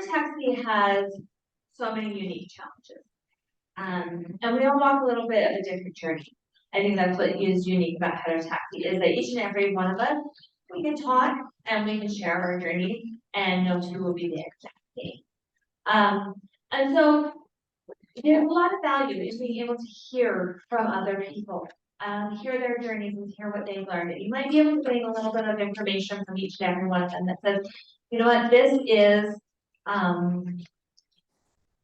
heterotaxy has so many unique challenges. And we all walk a little bit of a different journey. I think that's what is unique about heterotaxy is that each and every one of us, we can talk and we can share our journey and no two will be the exact same. And so there's a lot of value in being able to hear from other people, hear their journeys and hear what they've learned. And you might be able to gain a little bit of information from each and every one of them that says, you know what, this is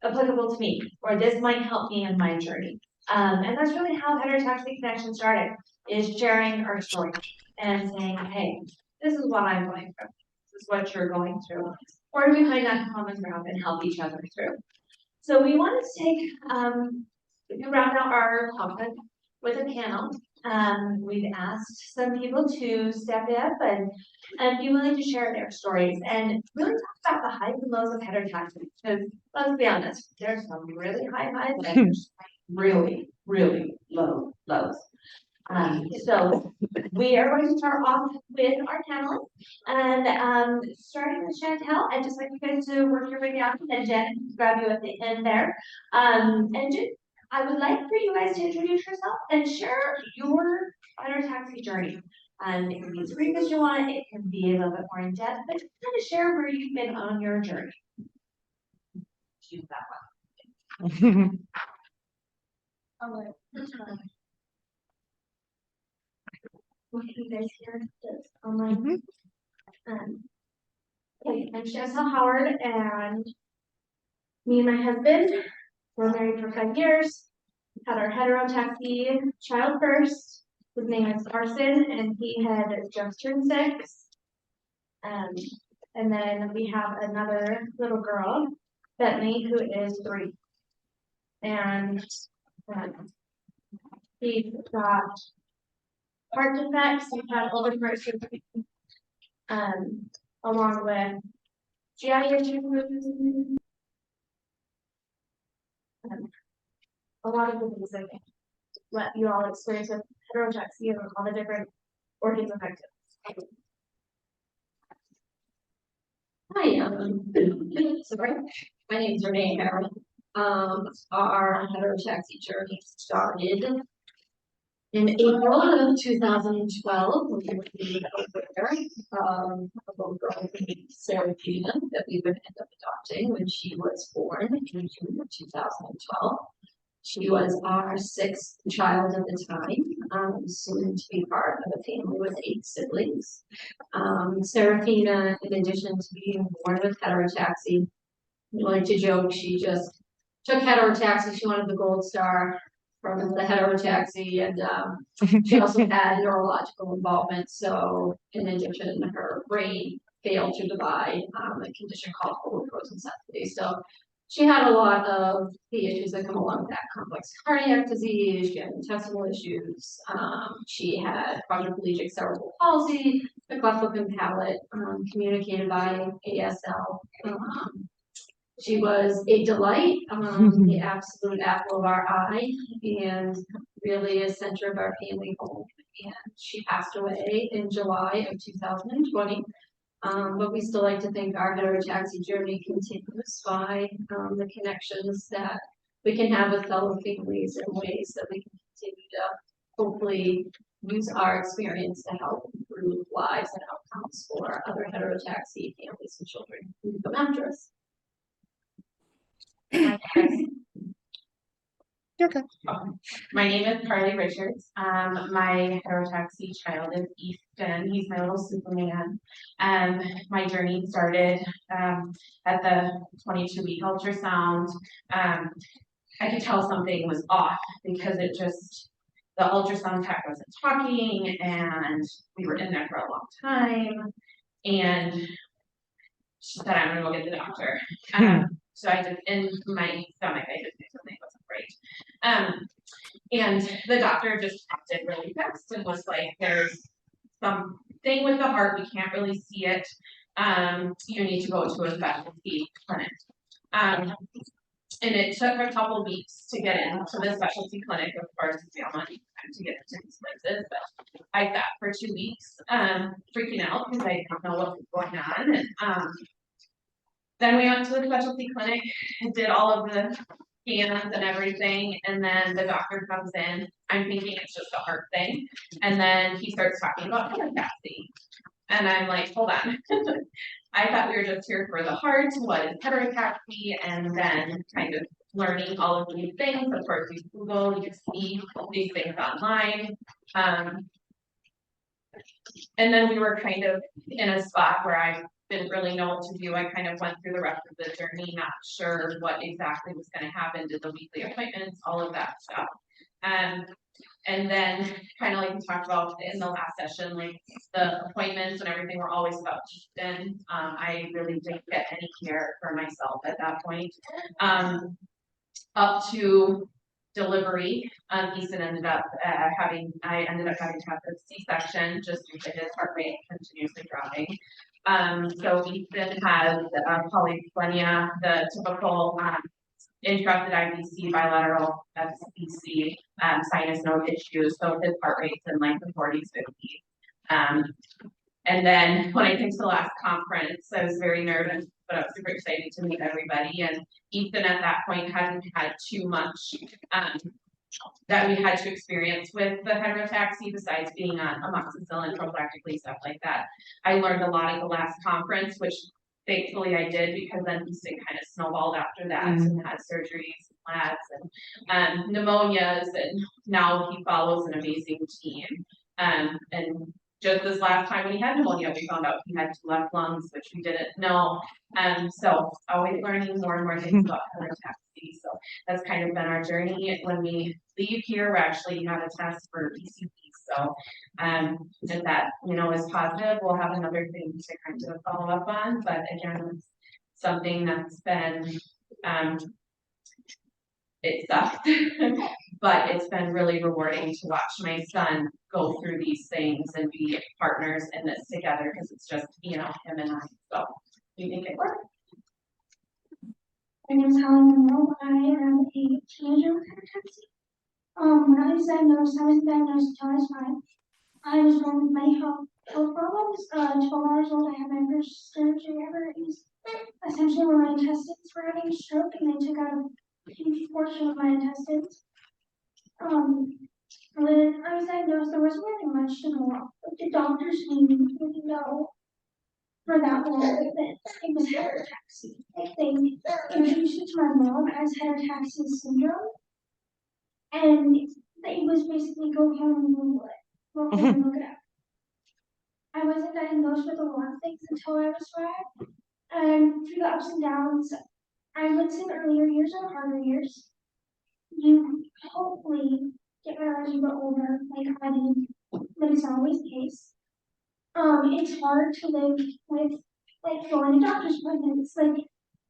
applicable to me, or this might help me in my journey. And that's really how Heterotaxy Connection started, is sharing our story and saying, hey, this is what I'm going through. This is what you're going through. Or we find that common ground and help each other through. So we wanted to take, to round out our conference with a panel. We've asked some people to step up and be willing to share their stories and really talk about the highs and lows of heterotaxy. Because let's be honest, there's some really high highs and there's really, really low lows. So we are going to start off with our panel, and starting with Chantel, I'd just like you guys to work your way down, and Jen grab you at the end there. And Jen, I would like for you guys to introduce yourself and share your heterotaxy journey. It can be as brief as you want, it can be a little bit more in depth, but just kind of share where you've been on your journey. Choose that one. What you guys hear this online? Okay, I'm Chantel Howard, and me and my husband were married for 5 years. Had our heterotaxy child first. His name is Carson, and he had just turned 6. And then we have another little girl, Bentley, who is 3. And he's got heart defects. We've had over surgery, along with GI issues. A lot of the things that let you all experience with heterotaxy and all the different organs affected. Hi, sorry. My name is Renee Harrell. Our heterotaxy journey started in April of 2012 when we were aware of a little girl named Serafina that we would end up adopting when she was born in June of 2012. She was our 6th child at the time, soon to be part of a family with 8 siblings. Serafina, in addition to being born with heterotaxy, we like to joke she just took heterotaxy. She wanted the gold star from the heterotaxy, and she also had neurological involvement. So, in addition, her brain failed to divide, a condition called photosensitivity. So, she had a lot of the issues that come along with that: complex cardiac disease, she had intestinal issues, she had quadriplegic cerebral palsy, the cleft lip and palate, communicated by ASL. She was a delight, the absolute apple of our eye, and really a center of our family home. And she passed away in July of 2020. But we still like to think our heterotaxy journey continues by the connections that we can have with fellow families and ways that we can continue to hopefully use our experience to help improve lives and outcomes for other heterotaxy families and children who come after us. Okay. My name is Carly Richards. My heterotaxy child is Easton. He's my little Superman. My journey started at the 22-week ultrasound. I could tell something was off because the ultrasound tech wasn't talking, and we were in there for a long time. And she said, "I'm gonna go get the doctor." So I just, in my stomach, I just knew something wasn't right. And the doctor just checked it really fast and was like, "There's something with the heart, we can't really see it. You need to go to a specialty clinic." And it took a couple weeks to get into the specialty clinic. Of course, we all want time to get to these places, but I sat for 2 weeks, freaking out because I didn't know what was going on. And Then we went to the specialty clinic, did all of the scans and everything, and then the doctor comes in. I'm thinking it's just a heart thing, and then he starts talking about heterotaxy. And I'm like, hold on. I thought we were just here for the heart, what is heterotaxy, and then kind of learning all of these things. Of course, you Google, you see these things online. And then we were kind of in a spot where I didn't really know what to do. I kind of went through the rest of the journey, not sure what exactly was going to happen, did the weekly appointments, all of that stuff. And then kind of like we talked about in the last session, like the appointments and everything were always about Easton. I really didn't get any care for myself at that point. Up to delivery, Easton ended up I ended up having to have a C-section just due to his heart rate continuously dropping. So Easton has polyphlenia, the typical interrupted IVC, bilateral FCC, sinus node issues. So his heart rate's in like the 40s, 50s. And then when I came to the last conference, I was very nervous, but I was super excited to meet everybody. And Ethan at that point hadn't had too much that we had to experience with the heterotaxy besides being on amoxicillin prophylactically, stuff like that. I learned a lot at the last conference, which thankfully I did, because then Easton kind of snowballed after that and had surgeries, labs, and pneumonias, and now he follows an amazing team. And just this last time when he had pneumonia, we found out he had 2 left lungs, which we didn't know. So always learning more and more things about heterotaxy. So that's kind of been our journey. When we leave here, we actually have a test for ECP. So if that, is positive, we'll have another thing to kind of follow up on. But again, it's something that's been, it sucked, but it's been really rewarding to watch my son go through these things and be partners in this together, because it's just, him and I. So we think it works. My name is Holly Monroe. I am a teenager with heterotaxy. When I was diagnosed until I was 5. I was born with many health problems. 12 hours old, I had my first surgery ever. It was essentially where my intestines were having a stroke, and they took out a huge portion of my intestines. When I was diagnosed, there wasn't really much to go off. But the doctors didn't really know for that long that it was heterotaxy. Like, they introduced it to my mom as heterotaxy syndrome, and it was basically go home and Google it. Go home and look it up. I wasn't diagnosed with a lot of things until I was 5, and through the ups and downs, I would say the earlier years are harder years. You hopefully get better as you get older, like I did, but it's not always the case. It's hard to live with, like, going to doctor's appointments. Like,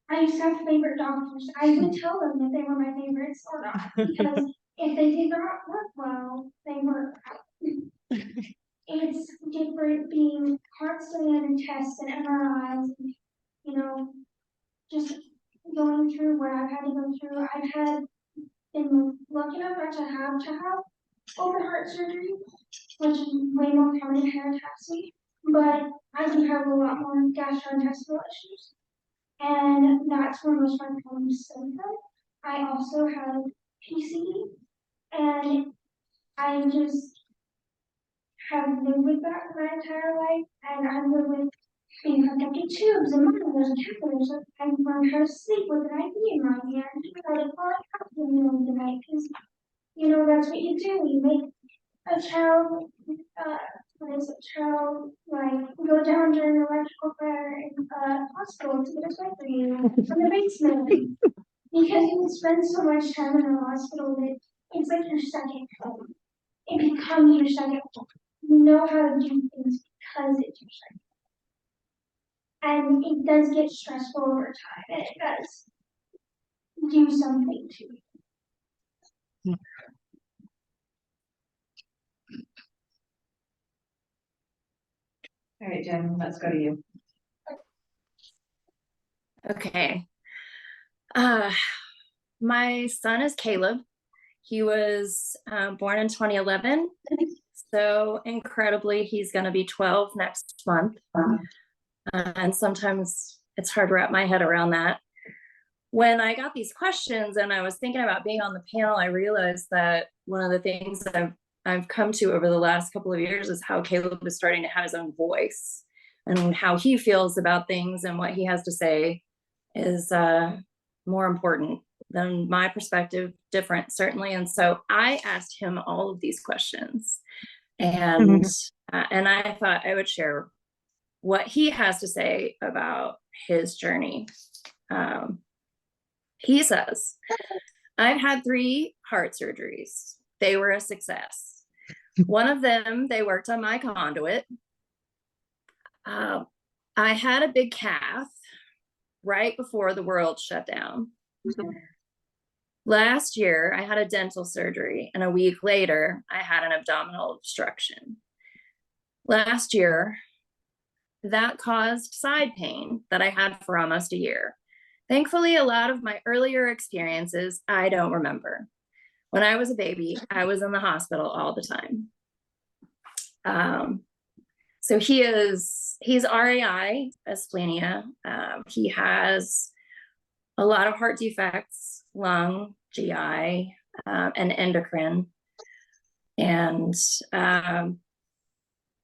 I used to have favorite doctors. I would tell them if they were my favorites or not, because if they did not work well, they were out. It's different being constantly under tests and MRIs, and, just going through what I've had to go through. I've been lucky enough not to have open heart surgery, which is way more common in heterotaxy, but I do have a lot more gastrointestinal issues, and that's where most of my problems stem from. I also have PCD, and I just have lived with that my entire life, and I've lived with being hooked up to tubes and monitors and catheters. I've learned how to sleep with an IV in my hand, how to fall out in the middle of the night, because that's what you do. You make a child, like go down during an electrical fire in a hospital to get a toy for you from the basement, because you spend so much time in a hospital that it's like your second home. It becomes your second home. You know how to do things because it's your second home. And it does get stressful over time, and it does do something to you. All right, Jen, let's go to you. Okay. My son is Caleb. He was born in 2011. So incredibly, he's going to be 12 next month. And sometimes it's hard to wrap my head around that. When I got these questions and I was thinking about being on the panel, I realized that one of the things that I've come to over the last couple of years is how Caleb is starting to have his own voice, and how he feels about things and what he has to say is more important than my perspective, different certainly. And so I asked him all of these questions, and I thought I would share what he has to say about his journey. He says, I've had 3 heart surgeries. They were a success. One of them, they worked on my conduit. I had a big calf right before the world shut down. Last year, I had a dental surgery, and a week later, I had an abdominal obstruction. Last year, that caused side pain that I had for almost a year. Thankfully, a lot of my earlier experiences, I don't remember. When I was a baby, I was in the hospital all the time. So he's RAI, asplenia. He has a lot of heart defects, lung, GI, and endocrine. And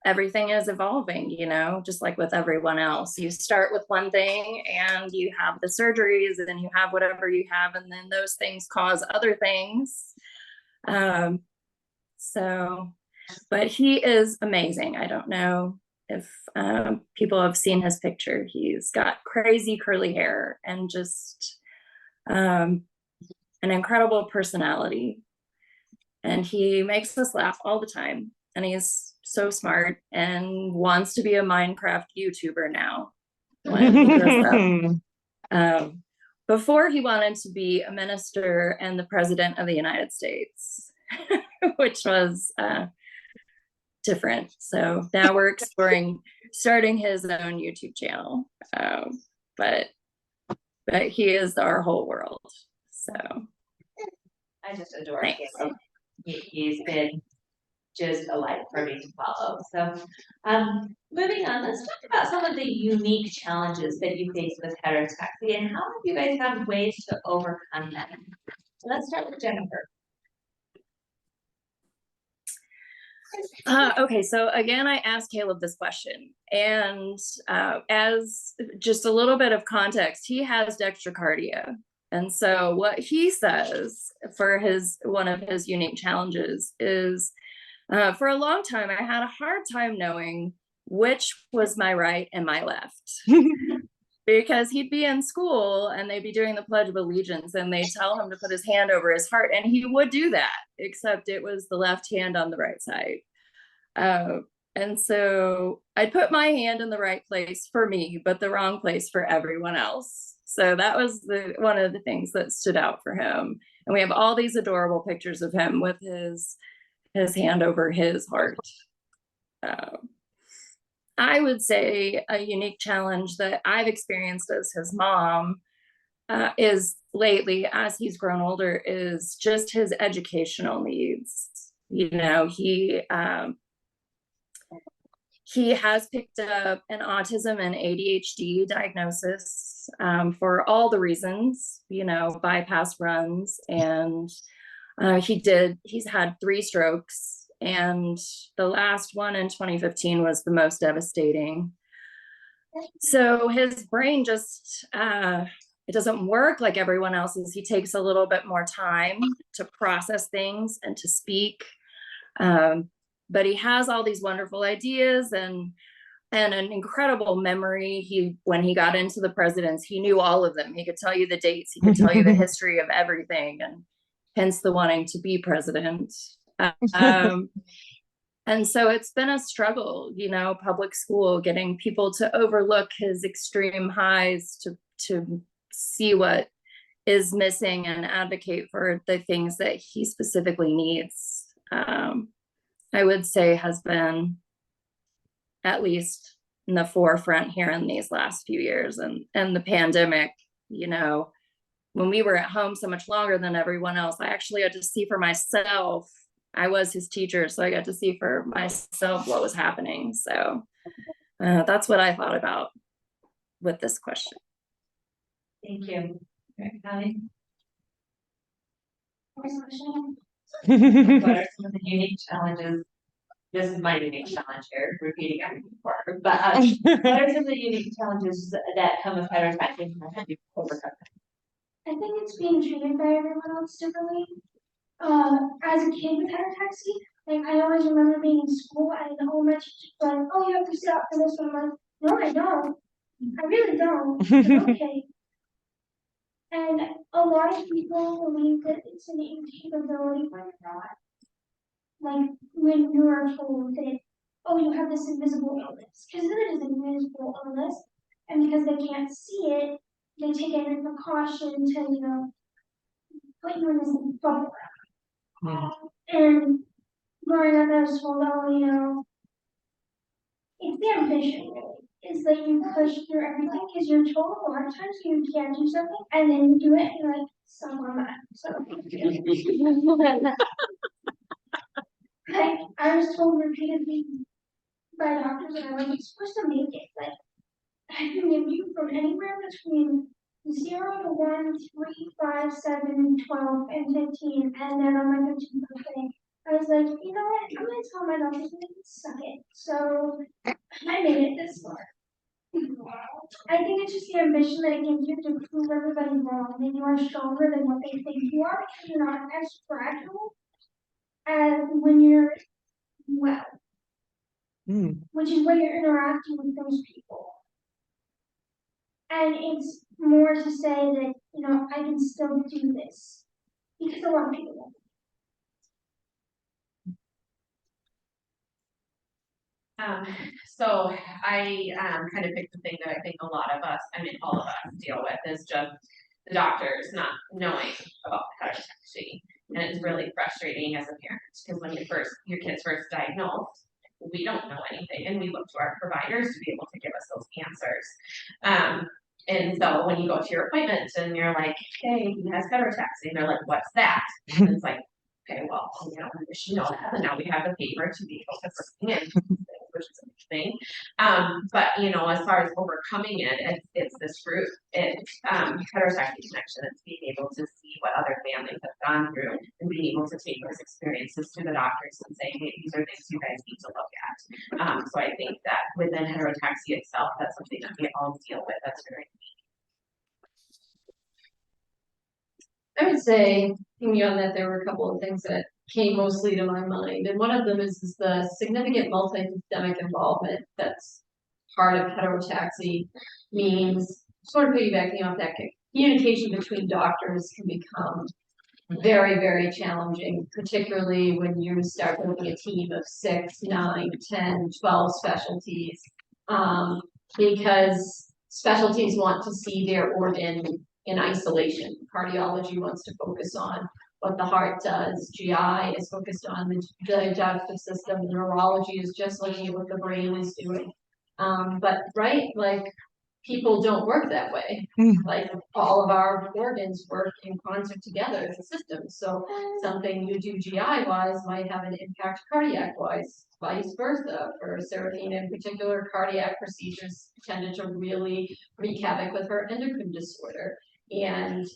everything is evolving, you know, just like with everyone else. You start with one thing and you have the surgeries and you have whatever you have, and then those things cause other things. But he is amazing. I don't know if people have seen his picture. He's got crazy curly hair and just an incredible personality. And he makes us laugh all the time. And he's so smart and wants to be a Minecraft YouTuber now when he grows up. Before, he wanted to be a minister and the president of the United States, which was different. So now we're exploring starting his own YouTube channel. But he is our whole world. So I just adore thanks. him. He's been just a light for me to follow. So moving on, let's talk about some of the unique challenges that you face with heterotaxy and how have you guys found ways to overcome them. So let's start with Jennifer. Okay, so again, I asked Caleb this question, and as just a little bit of context, he has dextrocardia. And so what he says for one of his unique challenges is, for a long time, I had a hard time knowing which was my right and my left. Because he'd be in school and they'd be doing the Pledge of Allegiance and they tell him to put his hand over his heart, and he would do that, except it was the left hand on the right side. And so I'd put my hand in the right place for me, but the wrong place for everyone else. So that was one of the things that stood out for him. And we have all these adorable pictures of him with his hand over his heart. I would say a unique challenge that I've experienced as his mom is lately, as he's grown older, is just his educational needs. You know, he has picked up an autism and ADHD diagnosis for all the reasons, you know, bypass runs, and he's had 3 strokes. And the last one in 2015 was the most devastating. So his brain just, it doesn't work like everyone else's. He takes a little bit more time to process things and to speak. But he has all these wonderful ideas and an incredible memory. When he got into the presidents, he knew all of them. He could tell you the dates. He could tell you the history of everything, and hence the wanting to be president. And so it's been a struggle, you know, public school, getting people to overlook his extreme highs to see what is missing and advocate for the things that he specifically needs. I would say has been at least in the forefront here in these last few years, and the pandemic, you know, when we were at home so much longer than everyone else, I actually had to see for myself. I was his teacher, so I got to see for myself what was happening. So that's what I thought about. with this question. Thank you. Callie? Next question. What are some of the unique challenges? This is my unique challenge here, repeating everything before, but what are some of the unique challenges that come with heterotaxy and how have you overcome I think it's being treated by everyone else differently. As a kid with heterotaxy, like I always remember being in school and all my teachers were like, "Oh, you have to sit up for this one." I'm like, "No, I don't. I really don't." But okay. And a lot of people believe that it's an incapability when you're not. Like when you are told that, oh, you have this invisible illness, because it is an invisible illness, and because they can't see it, they take every precaution to, put you in this bubble. And growing up, I was told, oh, it's the ambition, really. Is that you push through everything because you're told a lot of times you can't do something and then you do it and you're like, so am I. So like I was told repeatedly by doctors that I wasn't supposed to make it. Like I can give you from anywhere between 0 to 1, 3, 5, 7, 12, and 15, and then on my 15th birthday, I was like, you know what? I'm gonna tell my doctors to suck it. So I made it this far. I think it's just the ambition that it gives you to prove everybody wrong, that you are stronger than what they think you are, and you're not as fragile as when you're well, which is when you're interacting with those people. And it's more to say that, I can still do this. Because a lot of people won't. So I kind of picked the thing that I think a lot of us, I mean, all of us deal with is just the doctors not knowing about heterotaxy. And it's really frustrating as a parent because when your kid's first diagnosed, we don't know anything and we look to our providers to be able to give us those answers. And so when you go to your appointment and you're like, hey, he has heterotaxy, and they're like, what's that? And it's like, okay, well, you know that, and now we have the paper to be able to bring in, which is a big thing. But as far as overcoming it, it's this group, it's heterotaxy connection, it's being able to see what other families have gone through and being able to take those experiences to the doctors and say, hey, these are things you guys need to look at. So I think that within heterotaxy itself, that's something that we all deal with. That's very I would say, thinking on that, there were a couple of things that came mostly to my mind, and one of them is the significant multi-systemic involvement that's part of heterotaxy means, sort of piggybacking off that, communication between doctors can become very, very challenging, particularly when you start building a team of 6, 9, 10, 12 specialties, because specialties want to see their organ in isolation. Cardiology wants to focus on what the heart does. GI is focused on the digestive system. Neurology is just looking at what the brain is doing. But right, like people don't work that way. Like all of our organs work in concert together as a system. So something you do GI wise might have an impact cardiac wise, vice versa. For Seraphina in particular, cardiac procedures tended to really wreak havoc with her endocrine disorder. And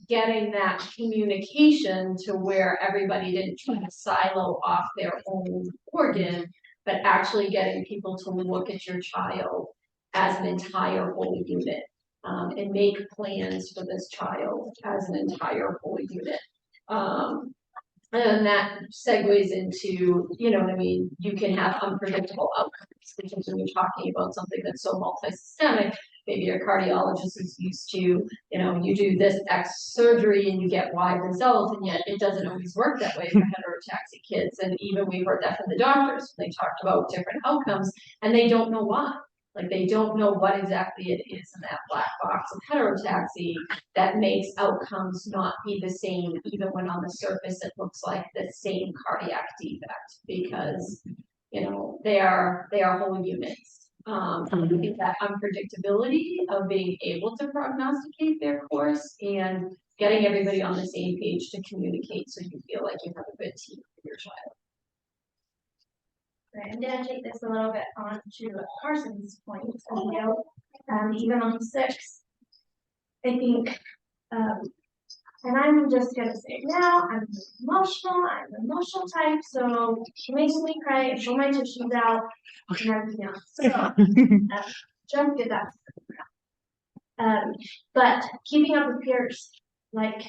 getting that communication to where everybody didn't try to silo off their own organ, but actually getting people to look at your child as an entire whole unit, and make plans for this child as an entire whole unit. And that segues into, you can have unpredictable outcomes, because when you're talking about something that's so multi-systemic, maybe your cardiologist is used to, you do this X surgery and you get Y result, and yet it doesn't always work that way for heterotaxy kids. And even we heard that from the doctors when they talked about different outcomes, and they don't know why. Like they don't know what exactly it is in that black box of heterotaxy that makes outcomes not be the same, even when on the surface it looks like the same cardiac defect, because they are whole units. I think that unpredictability of being able to prognosticate their course and getting everybody on the same page to communicate so you feel like you have a good team for your child. Right, I'm gonna take this a little bit on to Carson's point, even on 6. I think, and I'm just gonna say it now, I'm an emotional type, so she makes me cry, and pull my tissues out, and everything else, so, just get that. But keeping up with peers, like,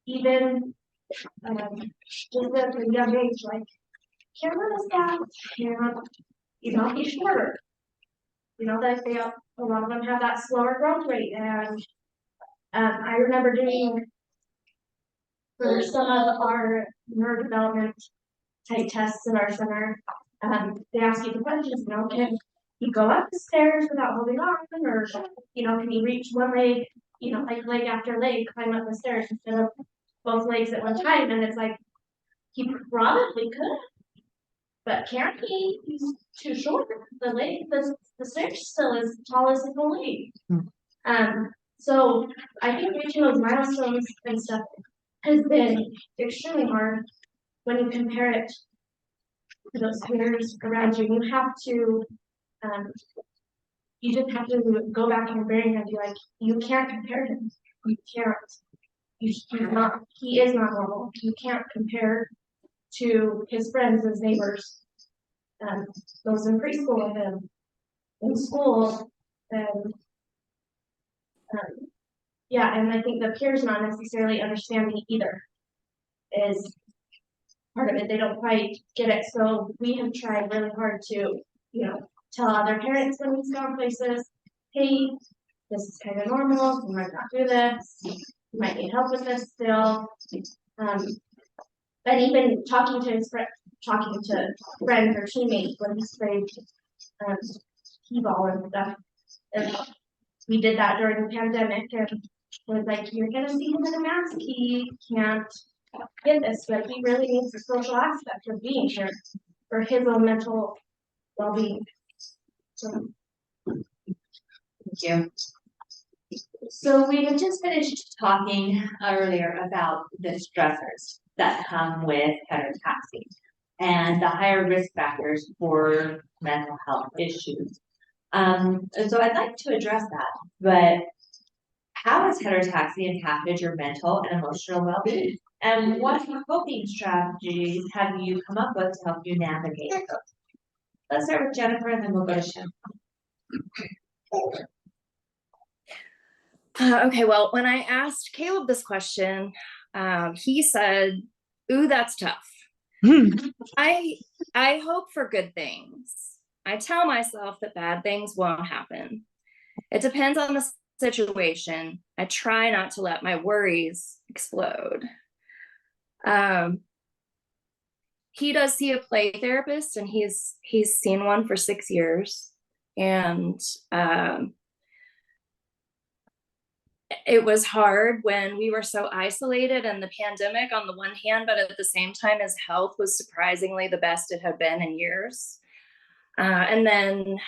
even, just at a young age, like, can't let us down, can't, be shorter. That a lot of them have that slower growth rate, and I remember doing for some of our neurodevelopment type tests in our center, they ask you the questions, can he go up the stairs without holding on, or, can he reach one leg, like leg after leg, climb up the stairs instead of both legs at one time, and it's like, he probably could, but can't he? He's too short. The stairs still as tall as his whole leg. So I think reaching those milestones and stuff has been extremely hard when you compare it to those peers around you. You just have to go back in your brain and be like, you can't compare him. You can't. He is not normal. You can't compare to his friends, his neighbors, those in preschool with him, in school, and and I think the peers not necessarily understanding either is part of it. They don't quite get it, so we have tried really hard to, tell other parents when he's gone places, hey, this is kind of normal, you might not do this, you might need help with this still. But even talking to friends or teammates when he's played t-ball and stuff. And we did that during the pandemic, and it was like, you're gonna see him in a mask, he can't get this, but he really needs the social aspect of being here for his own mental well-being. So. Thank you. So we had just finished talking earlier about the stressors that come with heterotaxy and the higher risk factors for mental health issues. So I'd like to address that, but how has heterotaxy impacted your mental and emotional well-being? And what coping strategies have you come up with to help you navigate those? Let's start with Jennifer, and then we'll go to Shem. Okay, well, when I asked Caleb this question, he said, "Ooh, that's tough." I hope for good things. I tell myself that bad things won't happen. It depends on the situation. I try not to let my worries explode. He does see a play therapist, and he's seen one for 6 years, and it was hard when we were so isolated and the pandemic on the one hand, but at the same time, his health was surprisingly the best it had been in years. And then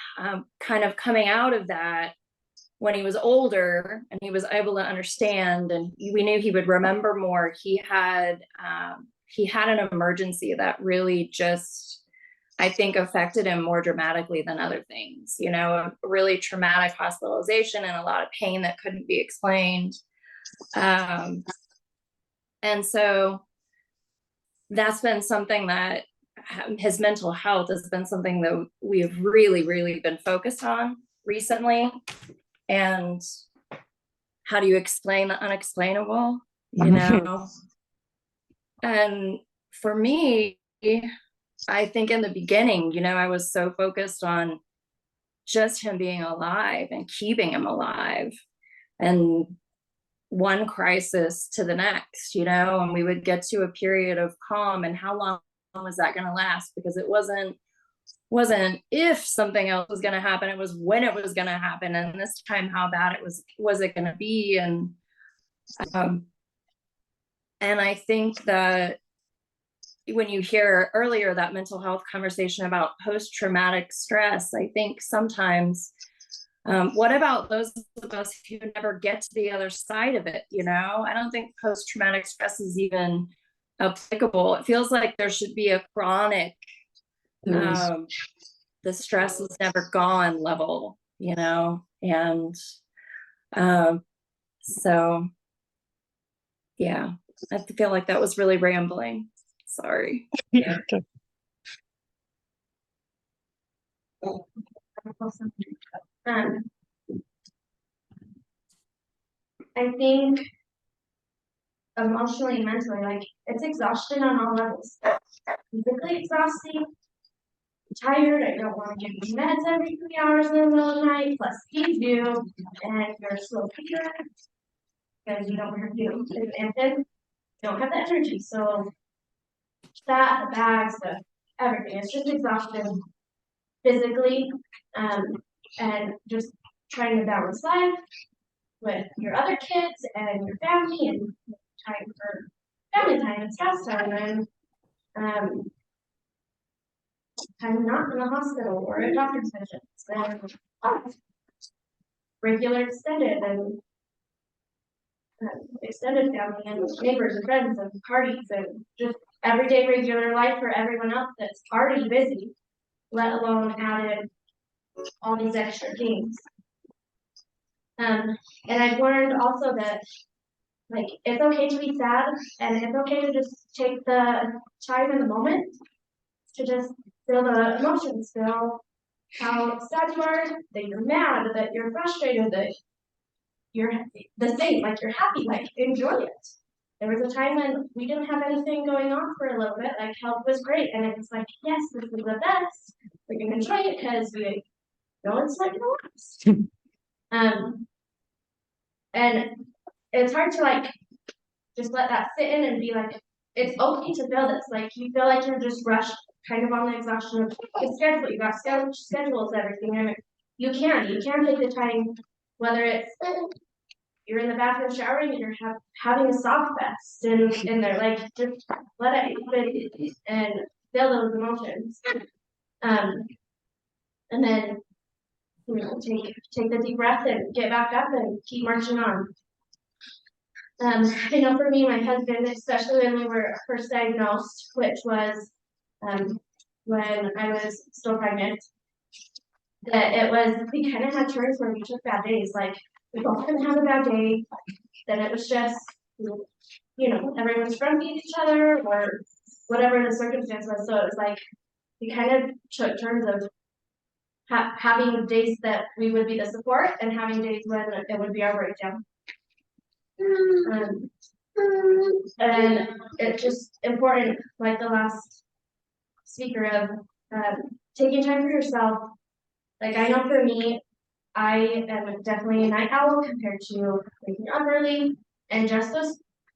kind of coming out of that, when he was older and he was able to understand, and we knew he would remember more, he had an emergency that really just, I think, affected him more dramatically than other things, a really traumatic hospitalization and a lot of pain that couldn't be explained. And so that's been something that his mental health has been something that we've really, really been focused on recently. And how do you explain the unexplainable, And for me, I think in the beginning, I was so focused on just him being alive and keeping him alive, and one crisis to the next, and we would get to a period of calm, and how long was that going to last? Because it wasn't if something else was going to happen, it was when it was going to happen, and this time, how bad was it going to be? And I think that when you hear earlier that mental health conversation about post-traumatic stress, I think sometimes, what about those of us who never get to the other side of it? I don't think post-traumatic stress is even applicable. It feels like there should be a chronic the stress is never gone level, you know, and so yeah, I feel like that was really rambling. Sorry. Um, I think emotionally and mentally, like, it's exhaustion on all levels. Physically exhausting, tired, I don't want to give you meds every 3 hours in the middle of the night, plus feed you, and you're a slow feeder, because you don't have to, and then don't have the energy, so that, the bags, the everything, it's just exhaustion physically, and just trying to balance life with your other kids and your family and time for family time and stress time and time not in the hospital or at doctor's visits and regular extended and extended family and neighbors and friends and parties and just everyday regular life for everyone else that's already busy, let alone added all these extra things. And I've learned also that like it's okay to be sad and it's okay to just take the time in the moment to just feel the emotions, feel how sad you are, that you're mad, that you're frustrated, that you're the same, like you're happy, like enjoy it. There was a time when we didn't have anything going on for a little bit, like health was great, and it was like, yes, this is the best. We can enjoy it because we know it's like the last. And it's hard to like just let that sit in and be like, it's okay to feel this. Like you feel like you're just rushed, kind of on the exhaustion of the schedule. You got schedules, everything, and you can take the time, whether it's you're in the bathroom showering and you're having a soft fest in there, like just let it happen and feel those emotions. And then you know take the deep breath and get back up and keep marching on. I know for me, my husband, especially when we were first diagnosed, which was when I was still pregnant, that it was, we kind of had turns where we took bad days. Like, we both couldn't have a bad day. Then it was just, you know, everyone's grumpy at each other or whatever the circumstance was. So it was like, we kind of took turns of having days that we would be the support and having days when it would be our breakdown. And it's just important, like the last speaker of taking time for yourself. Like I know for me, I am definitely a night owl compared to waking up early, and just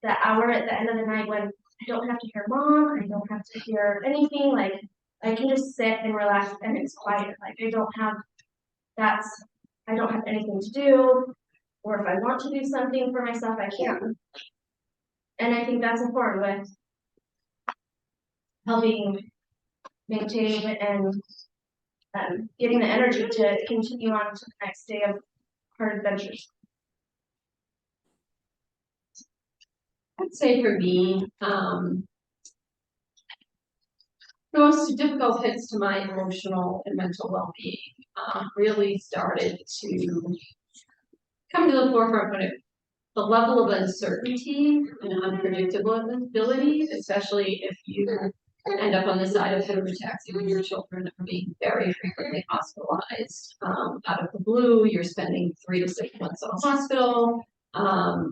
that hour at the end of the night when I don't have to hear mom, I don't have to hear anything, like I can just sit and relax and it's quiet. Like I don't have anything to do, or if I want to do something for myself, I can. And I think that's important with helping maintain and getting the energy to continue on to the next day of hard adventures. I'd say for me, the most difficult hits to my emotional and mental well-being really started to come to the forefront when the level of uncertainty and unpredictability, especially if you end up on the side of heterotaxy when your children are being very frequently hospitalized. Out of the blue, you're spending 3 to 6 months in a hospital.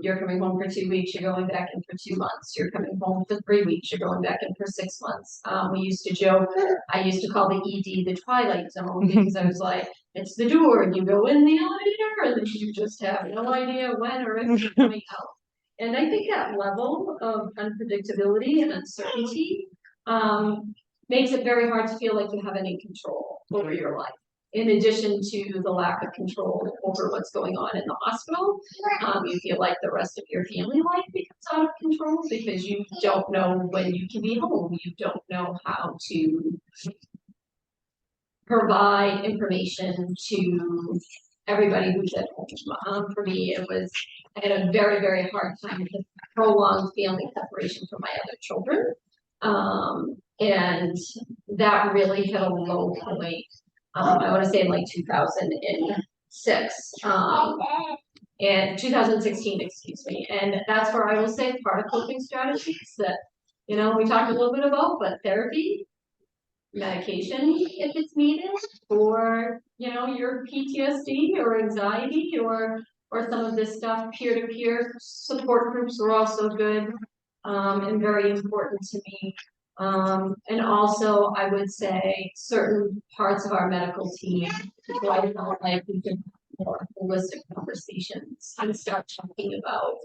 You're coming home for 2 weeks, you're going back in for 2 months. You're coming home for 3 weeks, you're going back in for 6 months. We used to joke, I used to call the ED the twilight zone because I was like, it's the door and you go in the elevator and then you just have no idea when or if you're coming out. And I think that level of unpredictability and uncertainty makes it very hard to feel like you have any control over your life. In addition to the lack of control over what's going on in the hospital, you feel like the rest of your family life becomes out of control because you don't know when you can be home. You don't know how to provide information to everybody who's at home. For me, I had a very, very hard time with prolonged family separation from my other children. And that really hit a low point, I wanna say in like 2006, and 2016, excuse me, and that's where I will say part of coping strategies that, you know, we talked a little bit about, but therapy, medication if it's needed, or, you know, your PTSD or anxiety or some of this stuff, peer-to-peer support groups were also good, and very important to me. And also I would say certain parts of our medical team, so I felt like we could have more holistic conversations and start talking about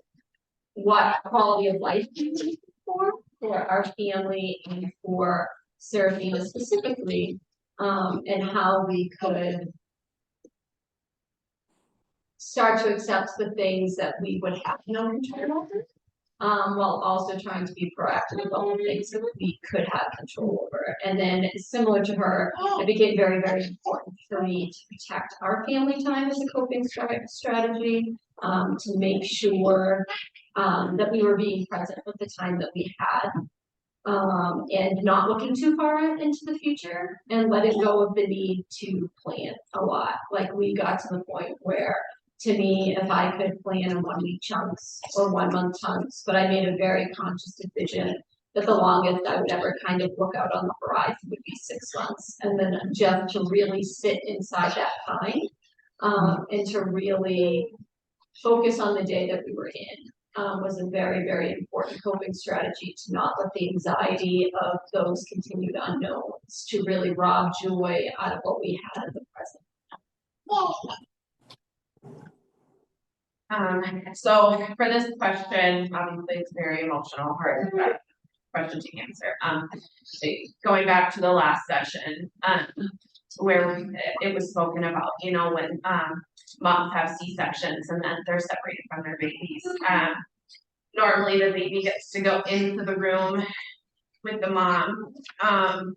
what quality of life we need for our family and for Serafina specifically, and how we could start to accept the things that we would have no control over, while also trying to be proactive about the things that we could have control over. And then similar to her, it became very, very important for me to protect our family time as a coping strategy, to make sure that we were being present with the time that we had, and not looking too far into the future and letting go of the need to plan a lot. Like we got to the point where, to me, if I could plan in 1 week chunks or 1 month chunks, but I made a very conscious decision that the longest I would ever kind of look out on the horizon would be 6 months. And then just to really sit inside that time, and to really focus on the day that we were in, was a very, very important coping strategy, to not let the anxiety of those continued unknowns to really rob joy out of what we had in the present. So for this question, obviously it's very emotional, hard question to answer. Going back to the last session, where it was spoken about, you know, when moms have C-sections and then they're separated from their babies. Normally the baby gets to go into the room with the mom. And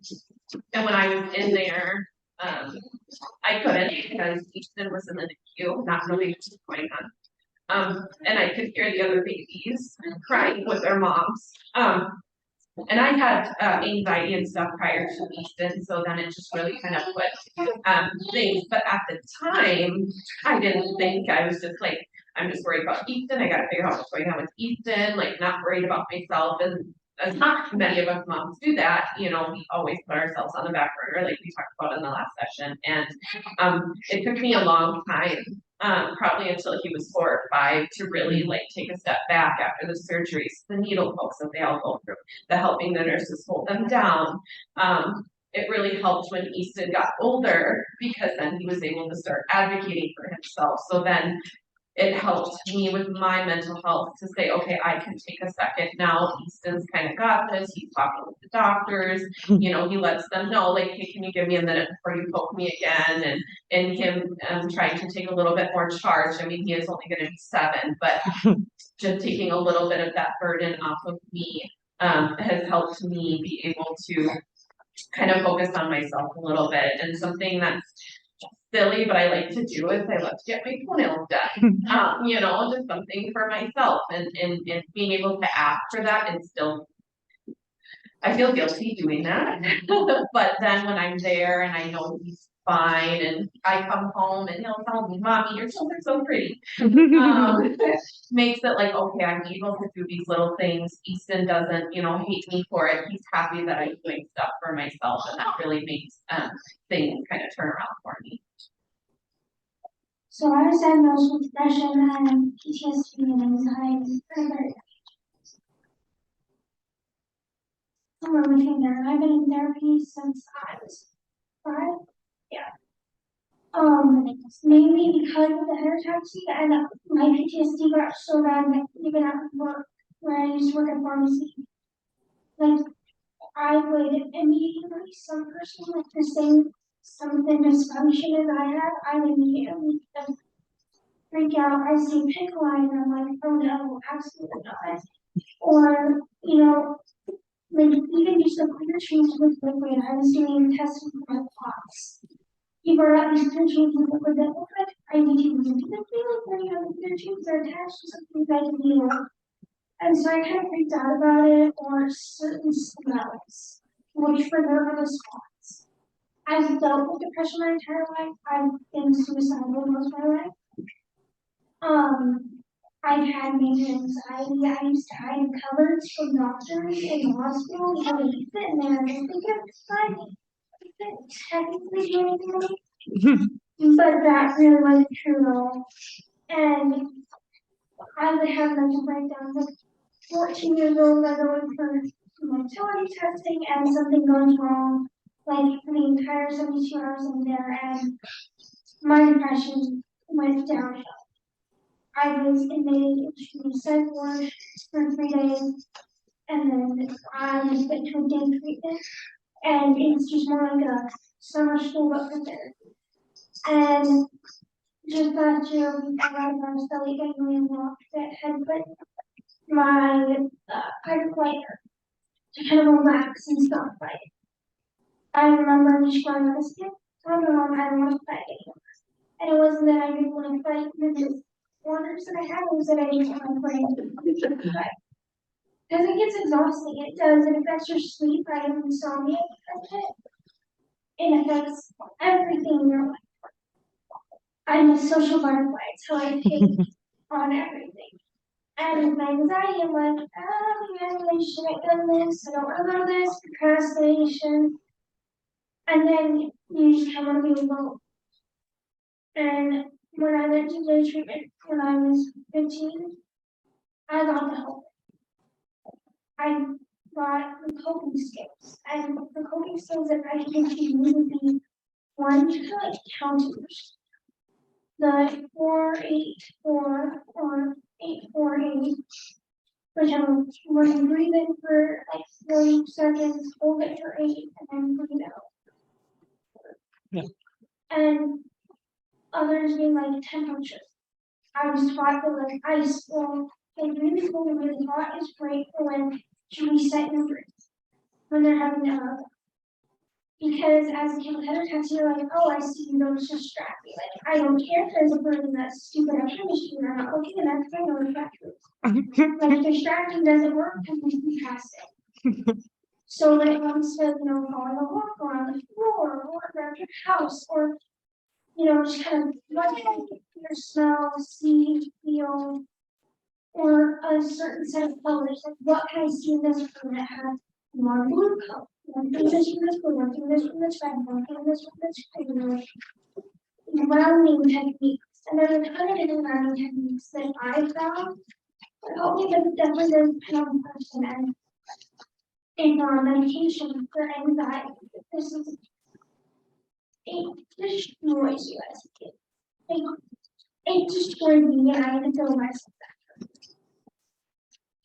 when I was in there, I couldn't because Easton was in the NICU, not knowing what was going on. And I could hear the other babies crying with their moms. And I had anxiety and stuff prior to Easton, so then it just really kind of put things. But at the time, I didn't think. I was just like, I'm just worried about Easton. I got to figure out what's going on with Easton. Like, not worried about myself. And as not many of us moms do that, you know, we always put ourselves on the back burner, like we talked about in the last session. And it took me a long time, probably until he was 4 or 5, to really like take a step back after the surgeries, the needle pokes that they all go through, the helping the nurses hold them down. It really helped when Easton got older, because then he was able to start advocating for himself. So then it helped me with my mental health to say, okay, I can take a second now. Easton's kind of got this. He's talking with the doctors. You know, he lets them know, like, hey, can you give me a minute before you poke me again? And him trying to take a little bit more charge. I mean, he is only going to be 7, but just taking a little bit of that burden off of me has helped me be able to kind of focus on myself a little bit. And something that's silly, but I like to do is I love to get my toenails done. You know, just something for myself, and being able to ask for that, and still I feel guilty doing that. But then when I'm there and I know he's fine, and I come home and he'll tell me, Mommy, your toes are so pretty. Makes it like, okay, I'm able to do these little things. Easton doesn't, you know, hate me for it. He's happy that I'm doing stuff for myself, and that really makes things kind of turn around for me. So I was diagnosed with depression and PTSD and anxiety for very somewhere between there. And I've been in therapy since I was 5. Yeah. Mainly because of the heterotaxy, and my PTSD got so bad that even at work, where I used to work at pharmacy, like I would immediately, some person with the same something dysfunction as I had, I would immediately freak out. I see pick line, and I'm like, oh no, absolutely not. Or, you know, like even just the clear change with liquid, I was doing testing for my clocks. You brought up these clear changes with liquid that look like IVT was do they feel like when you have the clear changes are attached to something that can be. And so I kind of freaked out about it, or certain smells. which for their response. I've dealt with depression my entire life. I've been suicidal most of my life. I've had major anxiety. I had cupboards from doctors in the hospital. I would be sitting there and just thinking, I couldn't technically do anything. But that really wasn't true at all. And I would have mental breakdowns. Like 14 years old, I go in for motility testing and something goes wrong. Like for the entire 72 hours I'm there, and my depression went downhill. I was admitted to psych ward for 3 days, and then I was put to a day treatment, and it's just more like a summer school but for therapy. And just last year, I had a study ganglion block that had put my hyperplaner to kind of relax and stop fighting. I remember just growing up as a kid, I don't know, I don't want to fight anymore. And it wasn't that I didn't want to fight the orders that I had, it was that I didn't want to fight. Because it gets exhausting, it does, it affects your sleep, I have insomnia, it affects everything in your life. I'm a social butterfly, it's how I take on everything. And with my anxiety, I'm like, I shouldn't have done this, I don't want to do this, procrastination. And then you just kind of want to be alone. And when I went to day treatment when I was 15, I got the help. I got the coping skills. And the coping skills that I think you need would be one, to like counters. The 4-8-4 or 8-4-8, which I'm where you breathe in for like 30 seconds, hold it for 8, and then breathe out. Yeah. And others being like temperature. I was taught that like ice or like really cold and really hot is great for when to reset your brain when they're having a because as a kid with heterotaxy, you're like, oh, I see you, don't distract me. Like, I don't care if there's a bird in that stupid chemistry or not. Okay, that's fine, I'll distract you. Like, distracting doesn't work because we can pass it. So when it comes to, going a walk around the floor or around your house or, just kind of looking at your smell, see, feel, or a certain set of colors. Like, what can I see in this room that has more blue color? One thing this from this blue, one thing this from this red, one thing this from this green. Rounding techniques. And there's a ton of different rounding techniques that I found. But hopefully that definitely doesn't depend on the person and in medication for anxiety. This is it destroys you as a kid. It destroyed me and I had to build myself back.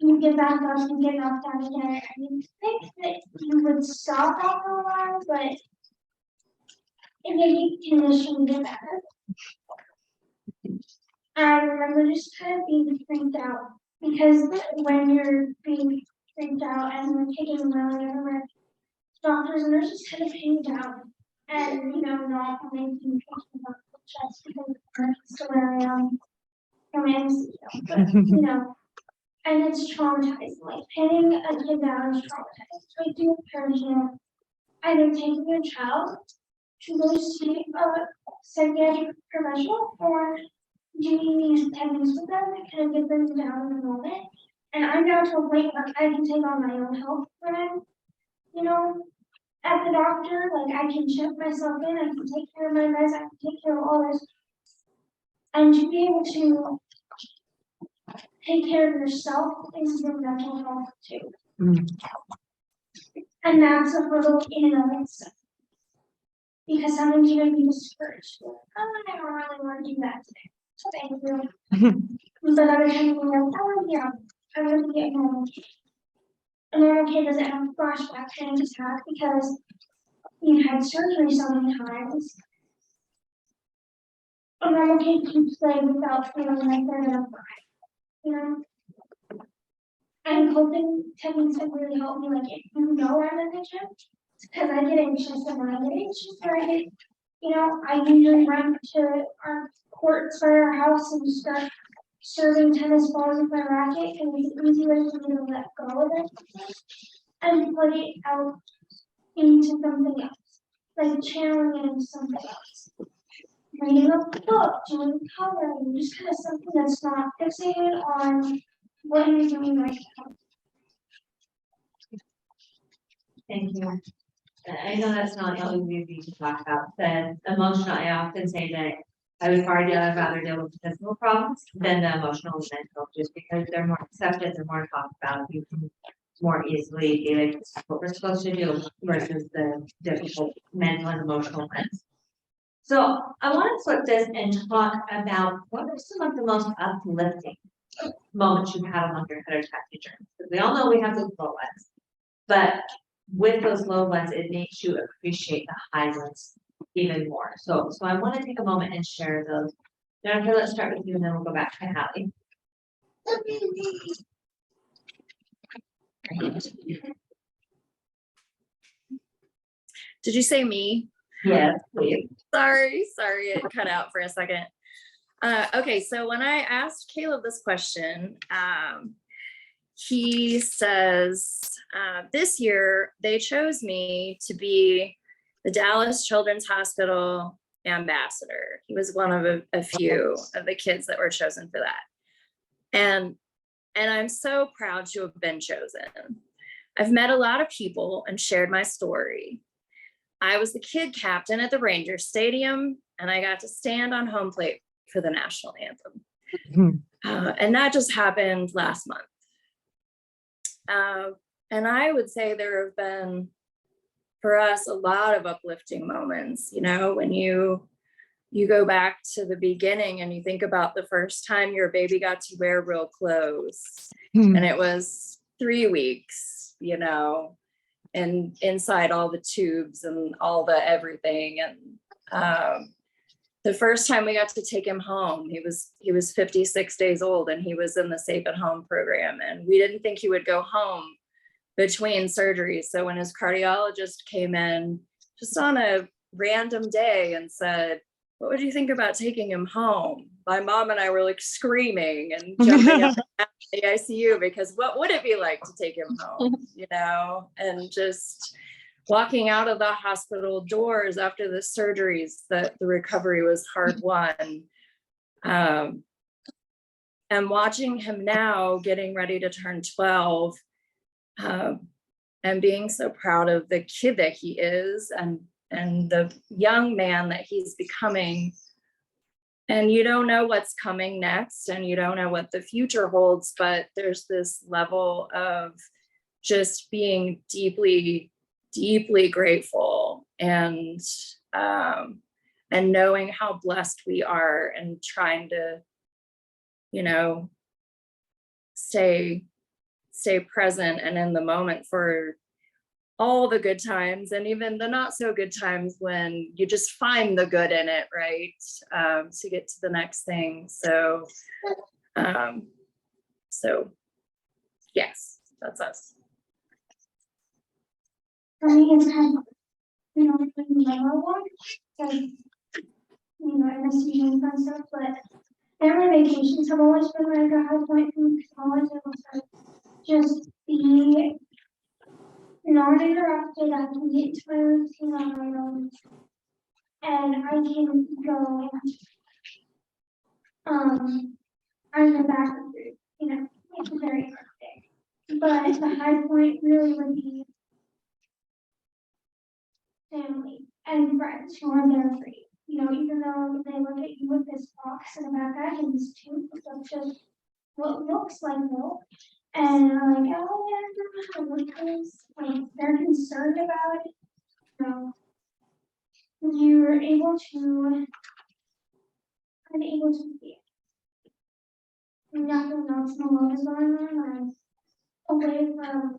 You get back up and get knocked down again. I mean, think that you would stop after a while, but it made me condition get better. I remember just kind of being freaked out because when you're being freaked out and you're taking a really everywhere, doctors and nurses kind of hang down and not wanting to talk about the chest because it's delirium from anesthesia. But and it's traumatizing. Like pinning a kid down is traumatizing. So I do encourage either taking your child to go see a psychiatric professional or doing these techniques with them that kind of get them down in the moment. And I'm down to a point where I can take on my own health when I'm, at the doctor. Like I can check myself in, I can take care of my meds, I can take care of all this. And to be able to take care of yourself is your mental health too. And that's a hurdle in and of itself. Because sometimes you're going to be discouraged. Oh, I don't really want to do that today. Thank you. But other times you're like, oh yeah, I want to get normal. A normal kid doesn't have flashbacks and just have because you've had surgery so many times. A normal kid can play without feeling like they're gonna cry. And coping techniques have really helped me. Like if I'm in the gym, because I get anxious and when I get anxious or I get, I usually run to our courts by our house and start serving tennis balls with my racket and it's an easy way for me to let go of it and put it out into something else, like channeling it into something else. Reading a book, doing coloring, just kind of something that's not fixated on what you're doing right now. Thank you. I know that's not always easy to talk about, the emotional, I often say that I would I'd rather deal with the physical problems than the emotional and mental, just because they're more accepted, they're more talked about, you can more easily be like, this is what we're supposed to do versus the difficult mental and emotional ones. So I want to flip this and talk about what are some of the most uplifting moments you've had among your heterotaxy journey. Because we all know we have those low ones, but with those low ones, it makes you appreciate the high ones even more. So I want to take a moment and share those. Jennifer, let's start with you and then we'll go back to Hallie. Did you say me? Yes, please. Sorry, it cut out for a second. Okay, so when I asked Caleb this question, he says, this year they chose me to be the Dallas Children's Hospital ambassador. He was one of a few of the kids that were chosen for that. And I'm so proud to have been chosen. I've met a lot of people and shared my story. I was the kid captain at the Rangers Stadium, and I got to stand on home plate for the national anthem. And that just happened last month. And I would say there have been, for us, a lot of uplifting moments, you know, when you go back to the beginning and you think about the first time your baby got to wear real clothes, and it was 3 weeks, you know, and inside all the tubes and all the everything. And the first time we got to take him home, he was 56 days old and he was in the Safe at Home program. And we didn't think he would go home between surgeries. So when his cardiologist came in just on a random day and said, what would you think about taking him home? My mom and I were like screaming and jumping up and down in the ICU, because what would it be like to take him home, you know? And just walking out of the hospital doors after the surgeries, that the recovery was hard won. And watching him now getting ready to turn 12, and being so proud of the kid that he is and the young man that he's becoming. And you don't know what's coming next and you don't know what the future holds, but there's this level of just being deeply, deeply grateful and knowing how blessed we are and trying to, you know, stay present and in the moment for all the good times and even the not so good times, when you just find the good in it, right? To get to the next thing. So yes, that's us. For me, it's kind of, you know, the yellow one, like, you know, I miss being and stuff, but family vacations have always been like a high point for me, because I'm always able to just be non-interrupted. I can get into my routine on my own, and I can go, on the back of it, you know, it's a very hard day. But the high point really would be family and friends who are there for you. You know, even though they look at you with this box in the back and this tube of just what looks like milk, and I'm like, oh yeah, look at this. Like, they're concerned about it. You know, you're able to, I'm able to be. Nothing else in the world is going on. I'm away from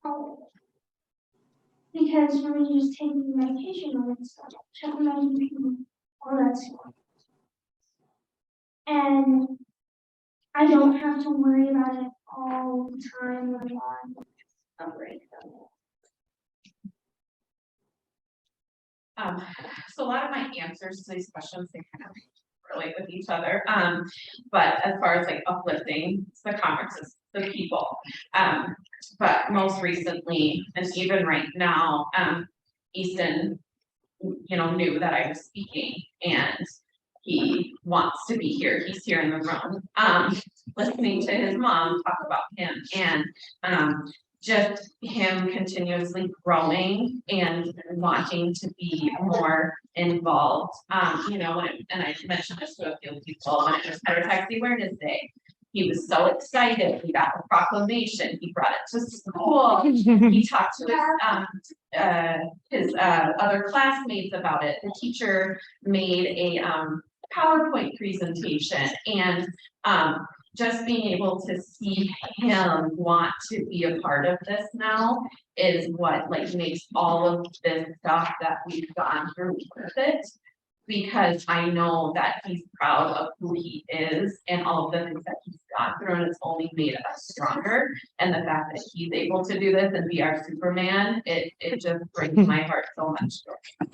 all. Because when you just take medication on and stuff, check medication, all that stuff. And I don't have to worry about it all the time when I'm on a break from it. So a lot of my answers to these questions, they kind of relate with each other. But as far as like uplifting the conferences, the people, but most recently, and even right now, Easton, knew that I was speaking, and he wants to be here. He's here in the room, listening to his mom talk about him, and just him continuously growing and wanting to be more involved. And I mentioned this to a few people when it was Heterotaxy Awareness Day. He was so excited. He got the proclamation. He brought it to school. He talked to his other classmates about it. The teacher made a PowerPoint presentation, and just being able to see him want to be a part of this now is what like makes all of this stuff that we've gone through worth it. Because I know that he's proud of who he is and all of the things that he's gone through, and it's only made us stronger. And the fact that he's able to do this and be our Superman, it just brings my heart so much joy.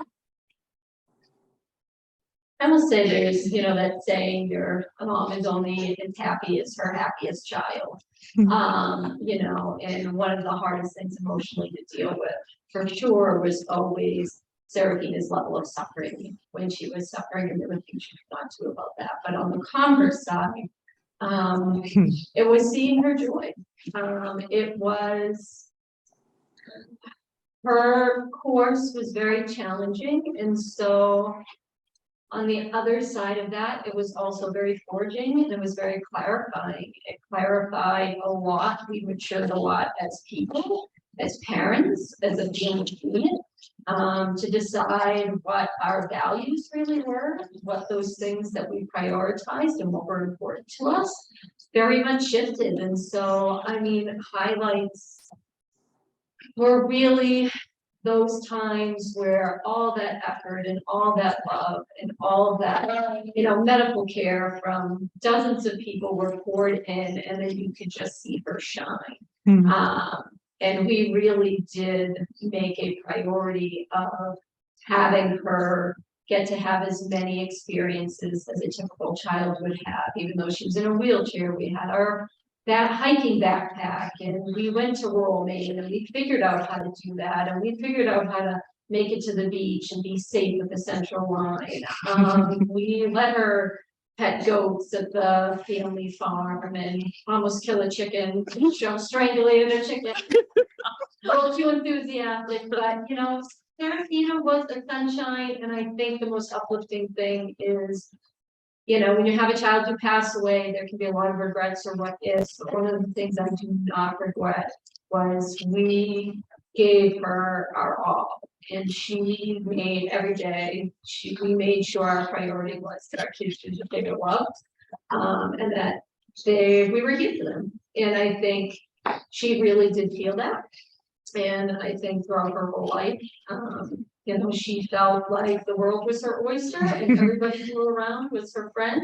I will say there's, that saying your mom is only as happy as her happiest child. And one of the hardest things emotionally to deal with, for sure, was always Seraphina's level of suffering when she was suffering, and there were things she could not do about that. But on the converse side, it was seeing her joy. It was, her course was very challenging, and so on the other side of that, it was also very forging, and it was very clarifying. It clarified a lot. We matured a lot as people, as parents, as a family unit, to decide what our values really were, what those things that we prioritized and what were important to us very much shifted. And so, highlights were really those times where all that effort and all that love and all that, medical care from dozens of people were poured in, and then you could just see her shine. And we really did make a priority of having her get to have as many experiences as a typical child would have, even though she was in a wheelchair. We had that hiking backpack, and we went to rural Maine, and we figured out how to do that, and we figured out how to make it to the beach and be safe at the central line. We let her pet goats at the family farm and almost kill a chicken, strangulated a chicken. A little too enthusiastic, but Seraphina was the sunshine, and I think the most uplifting thing is, when you have a child who passed away, there can be a lot of regrets or what ifs, but one of the things I do not regret was we gave her our all, and she made every day, we made sure our priority was that our kids should they were loved, and that we were here for them. And I think she really did feel that. And I think throughout her whole life, she felt like the world was her oyster and everybody who were around was her friend.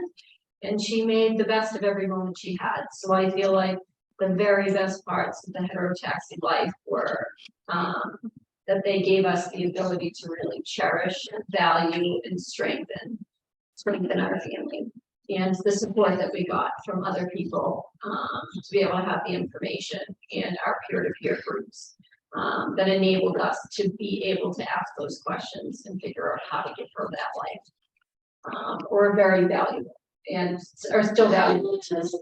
And she made the best of every moment she had. So I feel like the very best parts of the Heterotaxy life were that they gave us the ability to really cherish and value and strengthen our family. And the support that we got from other people to be able to have the information and our peer-to-peer groups. That enabled us to be able to ask those questions and figure out how to give her that life, or very valuable and are still valuable to us.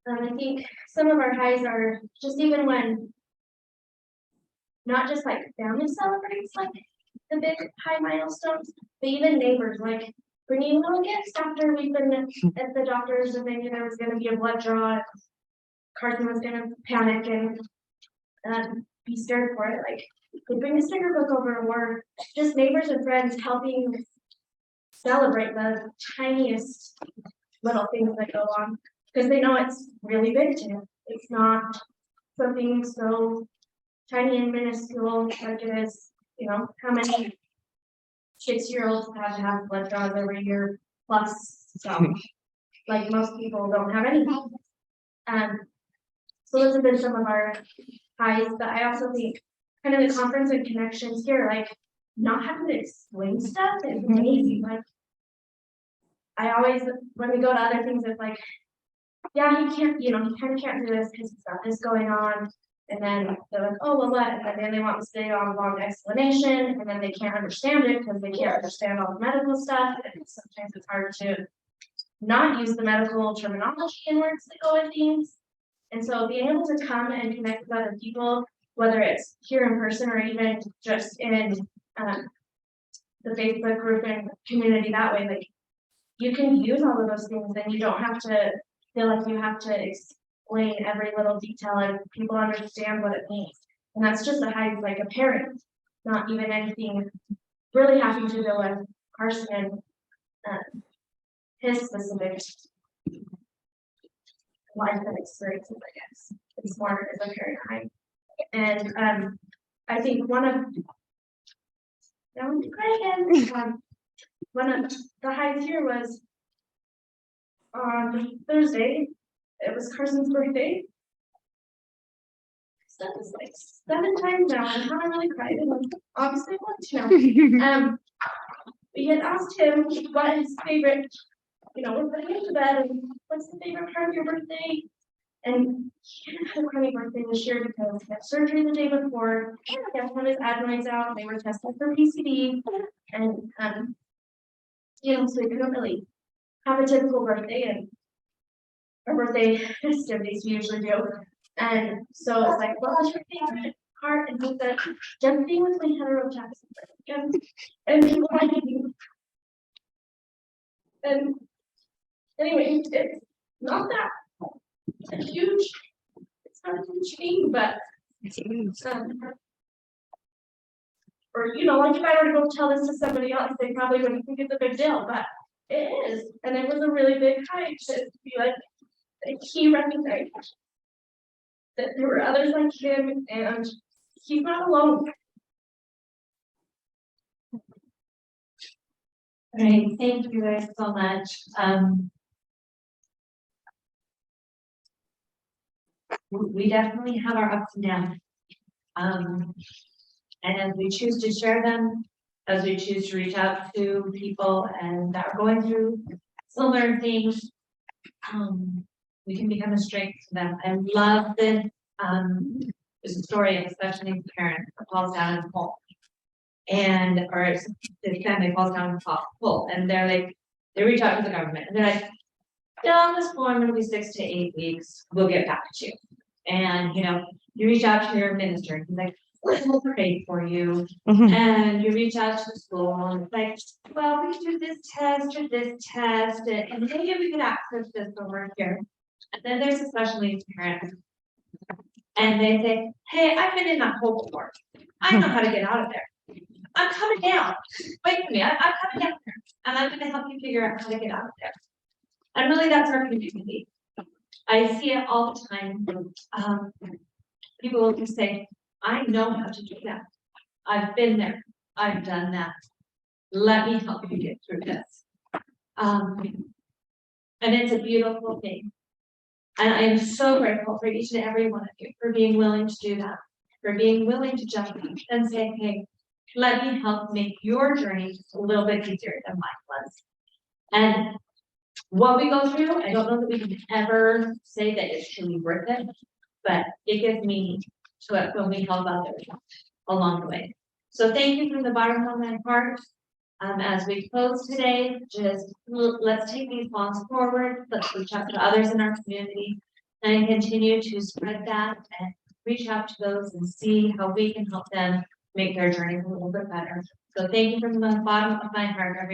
I think some of our highs are just even when not just like family celebrates like the big high milestones, but even neighbors like bringing little gifts after we've been at the doctor's and maybe there was going to be a blood draw. Carson was gonna panic and be scared for it. Like they bring the sticker book over, or just neighbors and friends helping celebrate the tiniest little things that go on because they know it's really big to them. It's not something so tiny and minuscule like it is. How many 6-year-olds have blood draws every year plus? So like most people don't have anything. So those have been some of our highs, but I also think kind of the conference and connections here, like not having to explain stuff is amazing. Like, I always, when we go to other things, it's like, yeah, he can't, he kind of can't do this because he's got this going on. And then they're like, oh, well, what? And then they want to stay on a long explanation, and then they can't understand it because they can't understand all the medical stuff. And sometimes it's hard to not use the medical terminology and words that go with things. And so being able to come and connect with other people, whether it's here in person or even just in the Facebook group and community that way, like you can use all of those things and you don't have to feel like you have to explain every little detail and people understand what it means. And that's just like a parent, not even anything really having to do with Carson and his specific life and experiences, I guess. It's more as a paradigm. And I think one of the highs here was on Thursday. It was Carson's birthday. So that was like 7 times now, and I haven't really cried, and obviously I want to know. We had asked him what his favorite, we're putting him to bed, and what's the favorite part of your birthday? And he didn't have a crummy birthday this year because he had surgery the day before. He had one of his adenoids out, and they were tested for PCD, and so he couldn't really have a typical birthday, and our birthday festivities we usually do. And so it's like, what was your favorite part? And he said, jumping with my Heterotaxy. And people like it. And anyway, it's not that huge, it's not a huge thing, but or like if I were to go tell this to somebody else, they probably wouldn't think it's a big deal, but it is. And it was a really big hype to be like, he recognized that there were others like him, and he's not alone. Right, thank you guys so much. We definitely have our ups and downs. And as we choose to share them, as we choose to reach out to people and that are going through similar things, we can become a strength to them. I love this. There's a story of a special needs parent that falls down in the hole. Or his family falls down in the hole, and they're like, they reach out to the government and they're like, fill out this form, it'll be 6 to 8 weeks, we'll get back to you. And you reach out to your minister, and he's like, we'll pray for you. And you reach out to the school, and it's like, well, we can do this test or this test, and maybe we can access this over here. And then there's a special needs parent, and they say, hey, I've been in that hole before. I know how to get out of there. I'm coming down. Wait for me. I'm coming down there, and I'm going to help you figure out how to get out of there. And really, that's our community. I see it all the time. People will just say, I know how to do that. I've been there. I've done that. Let me help you get through this. And it's a beautiful thing. And I am so grateful for each and every one of you for being willing to do that, for being willing to jump in and say, hey, let me help make your journey just a little bit easier than mine was. And what we go through, I don't know that we can ever say that it's truly worth it, but it gives meaning to it when we help others along the way. So thank you from the bottom of my heart. As we close today, just let's take these bonds forward. Let's reach out to others in our community and continue to spread that and reach out to those and see how we can help them make their journey a little bit better. So thank you from the bottom of my heart, everyone.